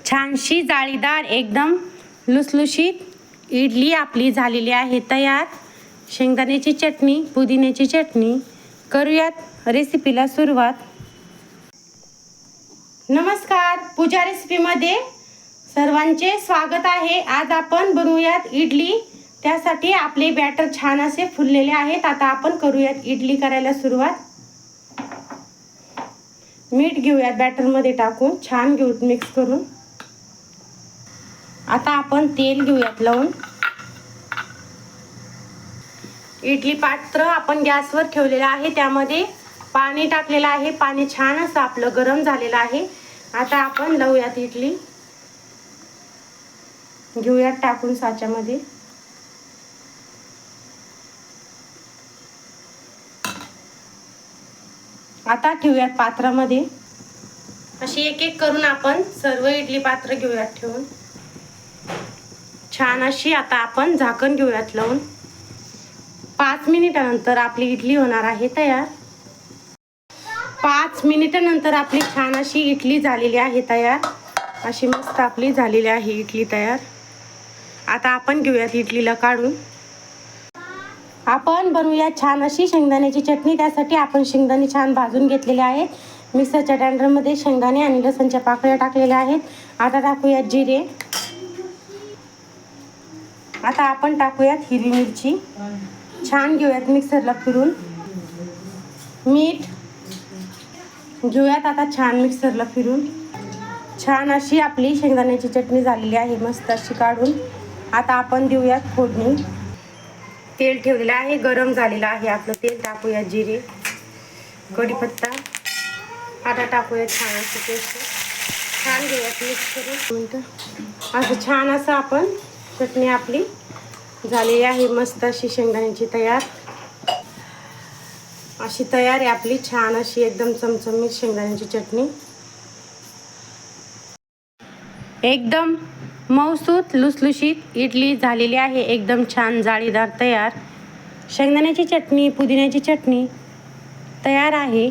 छानशी जाळीदार एकदम लुसलुशीत इडली आपली झालेली आहे तयार। शेंगदाण्याची चटणी, पुदिन्याची चटणी। करूयात रेसिपीला सुरुवात। नमस्कार, पूजा रेसिपीमध्ये सर्वांचे स्वागत आहे। आज आपण बनवूयात इडली। त्यासाठी आपले बॅटर छान असे फुललेले आहेत। आता आपण करूयात इडली करायला सुरुवात। मीठ घेऊयात बॅटर मध्ये टाकून, छान घेऊत मिक्स करून। आता आपण तेल घेऊयात लावून। इडली पात्र आपण गॅसवर ठेवलेलं आहे, त्यामध्ये पाणी टाकलेलं आहे। पाणी छान असं आपलं गरम झालेलं आहे। आता आपण लावूयात इडली, घेऊयात टाकून साच्यामध्ये। आता ठेवूयात पात्रामध्ये। अशी एक एक करून आपण सर्व इडली पात्र घेऊयात ठेवून। छान अशी आता आपण झाकण घेऊयात लावून। 5 मिनिटानंतर आपली इडली होणार आहे तयार। 5 मिनिटानंतर आपली छान अशी इडली झालेली आहे तयार। अशी मस्त आपली झालेली आहे इडली तयार। आता आपण घेऊयात इडलीला काढून। आपण बनवूया छान अशी शेंगदाण्याची चटणी। त्यासाठी आपण शेंगदाणे छान भाजून घेतलेले आहेत। मिक्सरच्या ग्राइंडरमध्ये शेंगदाणे आणि लसणच्या पाकळ्या टाकलेल्या आहेत। आता टाकूयात जिरे। आता आपण टाकूयात हिरवी मिरची, छान घेऊयात मिक्सरला फिरून। मीठ घेऊयात आता छान मिक्सरला फिरून। छान अशी आपली शेंगदाण्याची चटणी झालेली आहे मस्त अशी काढून। आता आपण देऊयात फोडणी। तेल ठेवलेलं आहे, गरम झालेलं आहे आपलं तेल। टाकूयात जिरे, कढीपत्ता। आता टाकूयात छान अशी पेस्ट, छान घेऊयात मिक्स करून। असं छान असं आपण चटणी आपली झालेली आहे मस्त अशी शेंगदाण्याची तयार। अशी तयार आहे आपली छान अशी एकदम चमचमीत शेंगदाण्याची चटणी। एकदम मऊसूत लुसलुशीत इडली झालेली आहे, एकदम छान जाळीदार तयार। शेंगदाण्याची चटणी, पुदिन्याची चटणी तयार आहे।